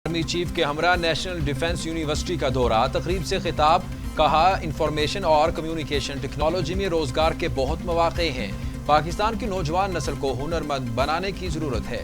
Army chief के हमरा national defence university का दौरा, तकरीब से खिताब, कहा इंफॉर्मेशन और कम्युनिकेशन टेक्नोलॉजी में रोजगार के बहुत मौके हैं। पाकिस्तान की नौजवान नस्ल को हुनरमंद बनाने की जरूरत है।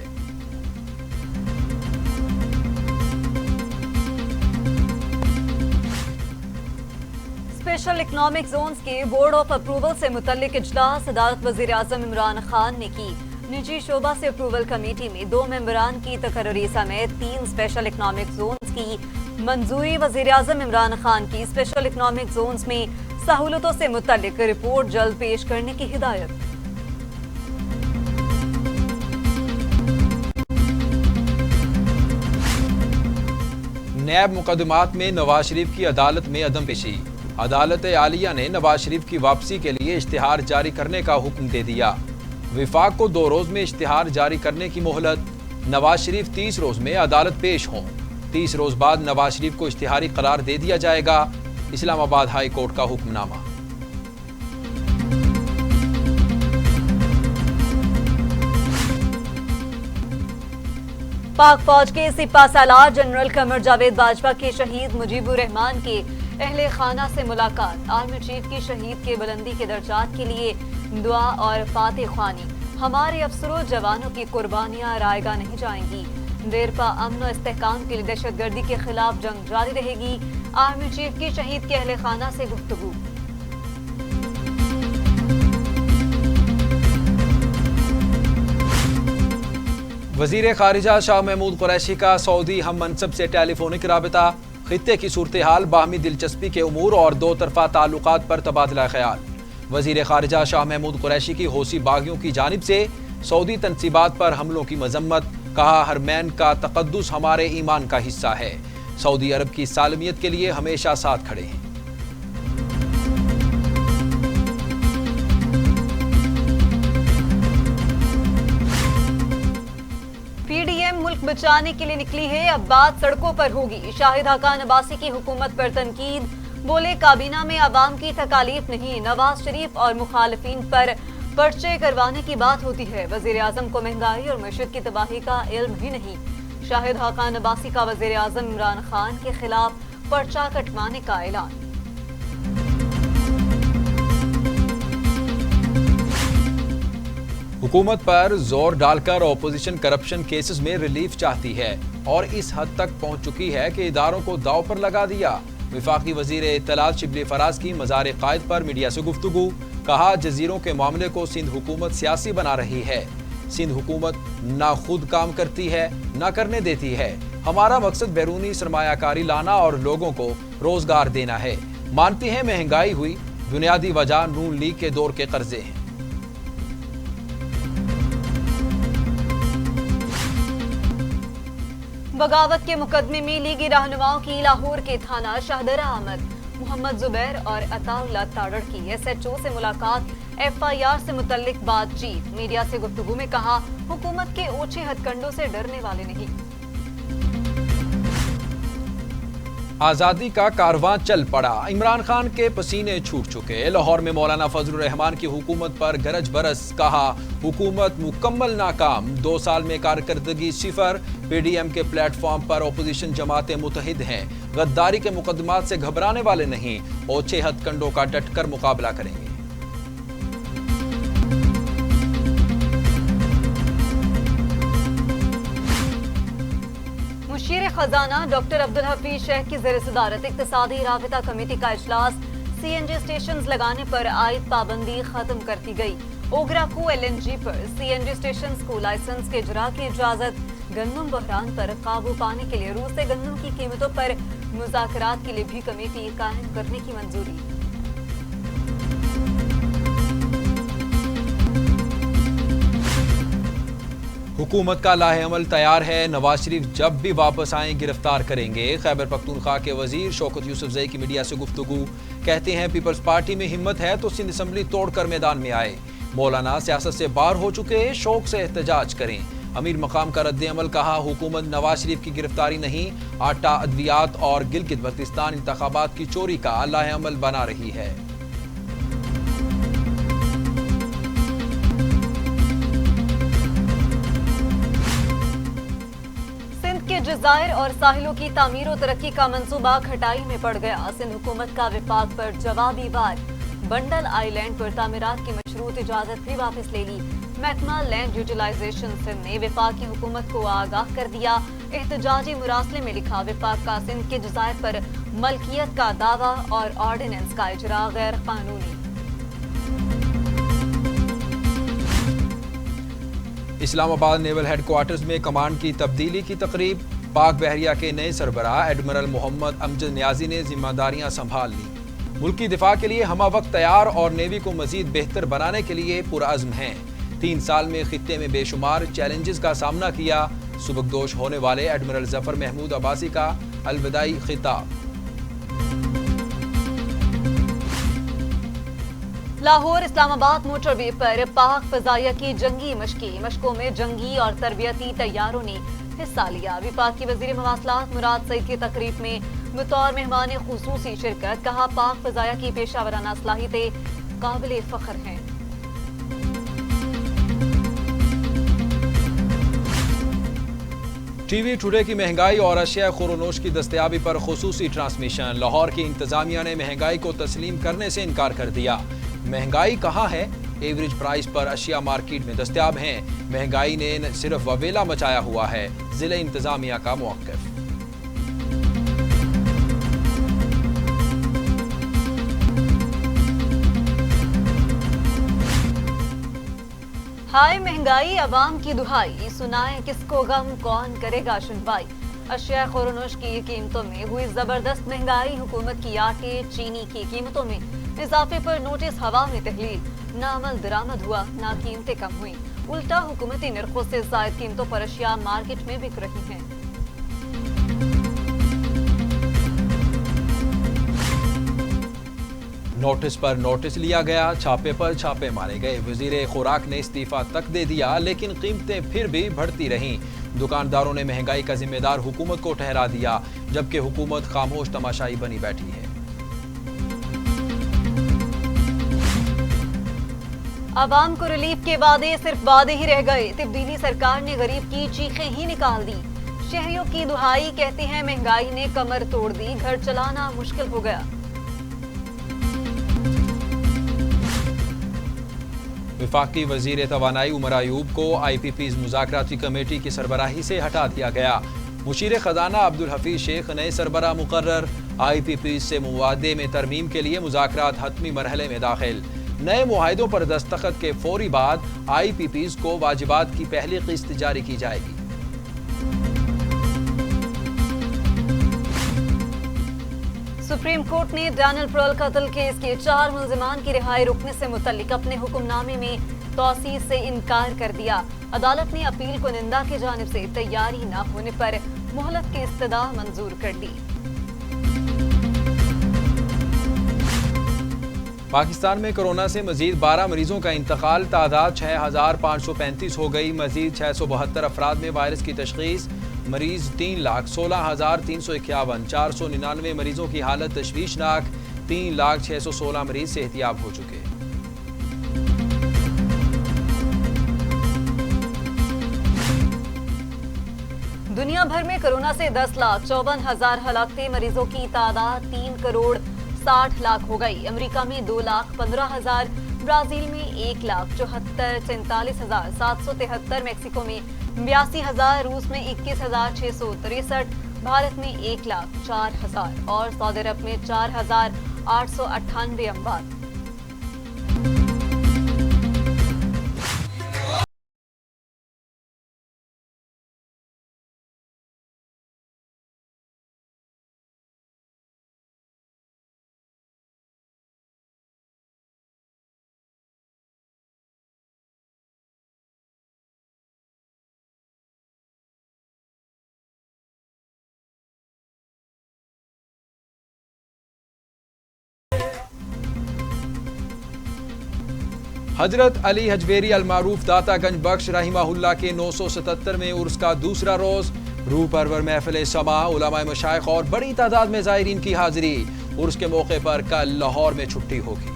स्पेशल इकनॉमिक जोन्स के बोर्ड ऑफ अप्रूवल से मुतल्लिक इजलास अदालत वज़ीर-ए-आज़म इमरान खान ने की। निजी शोबा से अप्रूवल कमेटी में 2 मेंबरान की तकर्री समेत 3 स्पेशल इकनॉमिक जोन्स की मंजूरी। वज़ीर-ए-आज़म इमरान खान की स्पेशल इकनॉमिक जोन्स में सहूलतों से मुतल्लिक रिपोर्ट जल्द पेश करने की हिदायत। नैब मुकदमात में नवाज शरीफ की अदालत में अदम पेशी। अदालत आलिया ने नवाज शरीफ की वापसी के लिए इश्तिहार जारी करने का हुक्म दे दिया। विफाक को 2 रोज में इश्तिहार जारी करने की मोहलत। नवाज शरीफ 30 रोज में अदालत पेश हों। 30 रोज बाद नवाज शरीफ को इश्तिहारी करार दे दिया जाएगा। इस्लामाबाद हाई कोर्ट का हुक्मनामा। पाक फौज के सिपा सालार जनरल कमर जावेद बाजवा के शहीद मुजीबुर रहमान के अहले खाना से मुलाकात। आर्मी चीफ की शहीद के बुलंदी के दर्जात के लिए दुआ और फातिह ख्वानी। हमारे अफसरों जवानों की कुर्बानियां रायगा नहीं जाएंगी। देरपा अमन और इस्तेहकाम के लिए दहशतगर्दी के खिलाफ जंग जारी रहेगी। आर्मी चीफ की शहीद के अहले खाना से गुफ्तगू। वजीर खारिजा शाह महमूद कुरैशी का सऊदी हम मनसब से टेलीफोनिक राबता। खित्ते की सूरत हाल, बाहमी दिलचस्पी के उमूर और 2 तरफा ताल्लुकात पर तबादला ख्याल। वजीर खारिजा शाह महमूद कुरैशी की हौसी बागियों की जानिब से सऊदी तनसीबात पर हमलों की मजम्मत। कहा हरमैन का तकद्दुस हमारे ईमान का हिस्सा है। सऊदी अरब की सालमियत के लिए हमेशा साथ खड़े हैं। पीडीएम मुल्क बचाने के लिए निकली है, अब बात सड़कों पर होगी। शाहिद हकान अब्बासी की हुकूमत पर तनकीद। बोले काबीना में अवाम की तकालीफ नहीं, नवाज शरीफ और मुखालिफिन पर पर्चे करवाने की बात होती है। वजीर आजम को महंगाई और मईशत की तबाही का इल्म ही नहीं। शाहिद हकान अब्बासी का वजीर आजम इमरान खान के खिलाफ पर्चा कटवाने का ऐलान। हुकूमत पर जोर डालकर ऑपोजिशन करप्शन केसेस में रिलीफ चाहती है और इस हद तक पहुंच चुकी है कि इदारों को दांव पर लगा दिया। वफाकी वजीर इत्तलात शिबली फराज की मज़ार कायद पर मीडिया से गुफ्तगू। कहा जजीरों के मामले को सिंध हुकूमत सियासी बना रही है। सिंध हुकूमत ना खुद काम करती है ना करने देती है। हमारा मकसद बैरूनी सरमायाकारी लाना और लोगों को रोजगार देना है। मानती है महंगाई हुई, बुनियादी वजह नून लीग के दौर के कर्जे हैं। बगावत के मुकदमे में लीगी रहनुमाओं की लाहौर के थाना शाहदरा आमद। मोहम्मद जुबैर और अताउल्लाह ताड़ड़ की एसएचओ से मुलाकात। एफआईआर से मुतल्लिक बातचीत। मीडिया से गुफ्तगू में कहा हुकूमत के ओछे हथकंडों से डरने वाले नहीं। आजादी का कारवां चल पड़ा, इमरान खान के पसीने छूट चुके। लाहौर में मौलाना फजलुर रहमान की हुकूमत पर गरज बरस। कहा हुकूमत मुकम्मल नाकाम, 2 साल में कारकर्दगी 0। पीडीएम के प्लेटफॉर्म पर अपोजिशन जमातें मुतहिद हैं। गद्दारी के मुकदमात से घबराने वाले नहीं, ओछे हथकंडों का डटकर मुकाबला करेंगे। मुशीर खजाना डॉक्टर अब्दुल हफीज शेख की ज़ेर सदारत इक़्तिसादी राबिता कमेटी का इजलास। सीएनजी स्टेशन लगाने पर आयद पाबंदी खत्म कर दी गई। ओगराको एलएनजी पर सीएनजी स्टेशन को लाइसेंस के इजरा की इजाजत। गंदम बहरान पर काबू पाने के लिए रूस से गंदम की कीमतों पर मुज़ाकरात के लिए भी कमेटी कायम करने की मंजूरी। हुकूमत का लाहेअमल तैयार है, नवाज शरीफ जब भी वापस आए गिरफ्तार करेंगे। खैबर पख्तूनख्वा के वजीर शौकत यूसुफजई की मीडिया से गुफ्तगू। कहते हैं पीपल्स पार्टी में हिम्मत है तो सिंध असम्बली तोड़कर मैदान में आए। मौलाना सियासत से बाहर हो चुके, शौक से एहतजाज करें। अमीर मकाम का रद्द-ए-अमल। कहा हुकूमत नवाज शरीफ की गिरफ्तारी नहीं, आटा, अद्वियात और गिलगित बल्तिस्तान इंतखाबात की चोरी का लाहेअमल बना रही है। जाहिर और साहिलों की तामीर और तरक्की का मंसूबा खटाई में पड़ गया। सिंध हुकूमत का विफाक पर जवाबी वार। बंडल आइलैंड पर तामीरात की मशरूत इजाजत भी वापस ले ली। महकमा लैंड यूटिलाइजेशन सिंध ने विफाक की हुकूमत को आगाह कर दिया। एहतजाजी मुरासले में लिखा, विफाक का सिंध के जज़ायर पर मलकियत का दावा और ऑर्डिनेंस का इजरा गैर कानूनी। इस्लामाबाद नेवल हेडक्वार्टर्स में कमांड की तब्दीली की तकरीब। पाक बहरिया के नए सरबराह एडमिरल मोहम्मद अमजद न्याजी ने जिम्मेदारियां संभाल ली। मुल्की दिफा के लिए हमा वक्त तैयार और नेवी को मजीद बेहतर बनाने के लिए पुरअज़्म हैं। 3 साल में खित्ते में बेशुमार चैलेंजेस का सामना किया। सुबकदोश होने वाले एडमिरल जफर महमूद अब्बासी का अलविदाई खिताब। लाहौर इस्लामाबाद मोटरवे पर पाक फजाइया की जंगी मशकों में जंगी और तरबियती तैयारों ने हिस्सा लिया। विफाक की वजीर मवासलात मुराद सईद की तकरीब में बतौर मेहमान खुसूसी शिरकत। कहा, पाक फजाइया की पेशावराना सलाहियतें काबिल फख्र हैं। टीवी टुडे की महंगाई और अशिया खुरोनोश की दस्तयाबी पर खुसूसी ट्रांसमिशन। लाहौर की इंतजामिया ने महंगाई को तस्लीम करने से इनकार कर दिया। महंगाई कहाँ है? एवरेज प्राइस पर अशिया मार्केट में दस्तयाब हैं। महंगाई ने न सिर्फ वबेला मचाया हुआ है। जिले इंतजामिया का मौक़िफ़। हाय महंगाई, अवाम की दुहाई, सुनाए किसको गम, कौन करेगा सुनवाई। अशिया खुरोनोश की कीमतों में हुई जबरदस्त महंगाई। हुकूमत की आटे चीनी की कीमतों में इजाफे पर नोटिस हवा में तहलील। ना अमल दरामद हुआ, ना कीमतें कम हुई। उल्टा हुकूमती निर्खों से जायद कीमतों पर अशिया मार्केट में बिक रही हैं। नोटिस पर नोटिस लिया गया, छापे पर छापे मारे गए। वजीर खुराक ने इस्तीफा तक दे दिया, लेकिन कीमतें फिर भी बढ़ती रहीं। दुकानदारों ने महंगाई का जिम्मेदार हुकूमत को ठहरा दिया, जबकि हुकूमत खामोश तमाशाई बनी बैठी है। आवाम को रिलीफ के वादे सिर्फ वादे ही रह गए। तब्दीली सरकार ने गरीब की चीखें ही निकाल दी। शहरियों की दुहाई, कहते हैं महंगाई ने कमर तोड़ दी, घर चलाना मुश्किल हो गया। वफाकी वजीर तवानाई उमर अयूब को IPP's मुज़ाकराती कमेटी की सरबराही से हटा दिया गया। मुशीर खजाना अब्दुल हफीज शेख नए सरबराह मुकर्रर। IPP's से मुआदे में तरमीम के लिए मुज़ाकरात हतमी मरहले में दाखिल। नए मुआहिदों पर दस्तखत के फौरी बाद IPP's को वाजिबात की पहली किस्त जारी की जाएगी। सुप्रीम कोर्ट ने डैनियल पेरल कत्ल केस के 4 मुल्जिमान की रिहाई रुकने से मुतल्लिक अपने हुक्मनामे में तौसीह से इनकार कर दिया। अदालत ने अपील को निंदा की जानिब से तैयारी न होने पर मोहलत की इस्तदा मंजूर कर दी। पाकिस्तान में कोरोना से मजीद 12 मरीजों का इंतकाल। तादाद 6535 हो गई। मजीद 672 अफराद में वायरस की तशखीस। मरीज 3,16,351। 499 मरीजों की हालत तशवीशनाक। 3,06,16 मरीज सेहतियाब हो चुके। दुनिया भर में कोरोना से 10,54,000 हलाकते। मरीजों की तादाद 3,60,00,000 हो गई। अमेरिका में 2,15,000, ब्राजील में 1,74,47,773, मैक्सिको में 82,000, रूस में 21,663, भारत में 1,04,000 और सऊदी अरब में 4,898 अमवात। हजरत अली हजवेरी अलमारूफ दातागंज बख्श रहिमाहुल्लाह के 977वें उर्स का दूसरा रोज। रूह परवर महफिल समा, उलमाए मशाइख और बड़ी तादाद में ज़ायरीन की हाजिरी। उर्स के मौके पर कल लाहौर में छुट्टी होगी।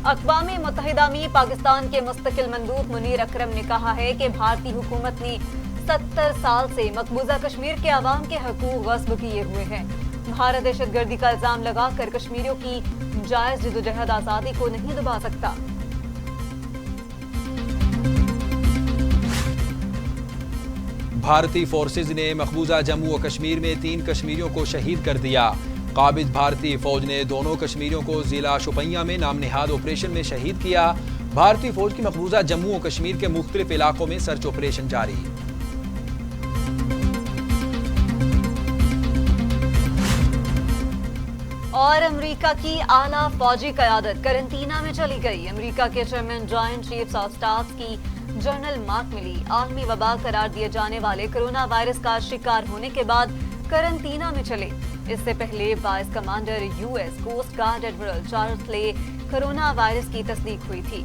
अक़वाम मुत्तहिदा में पाकिस्तान के मुस्तकिल मंदूब मुनीर अकरम ने कहा है कि भारतीय हुकूमत ने 70 साल से मकबूजा कश्मीर के अवाम के हकूक गस्ब किए हुए हैं। भारत दहशतगर्दी का इल्जाम लगाकर कश्मीरियों की जायज जदोजहद आजादी को नहीं दबा सकता। भारतीय फोर्सेज ने मकबूजा जम्मू और कश्मीर में 3 कश्मीरियों को शहीद कर दिया। काबिज भारतीय फौज ने दोनों कश्मीरियों को जिला शुपियां में नामनिहाद ऑपरेशन में शहीद किया। भारतीय फौज की मकबूजा जम्मू और कश्मीर के मुख्तलिफ इलाकों में सर्च ऑपरेशन जारी। और अमेरिका की आला फौजी क़यादत करंतना में चली गई। अमेरिका के chairman joint chiefs of staff की जनरल मार्क मिली आलमी वबा करार दिए जाने वाले कोरोना वायरस का शिकार होने के बाद करंतना में चले। इससे पहले vice commander US coast guard admiral Charles ले कोरोना वायरस की तस्दीक हुई थी।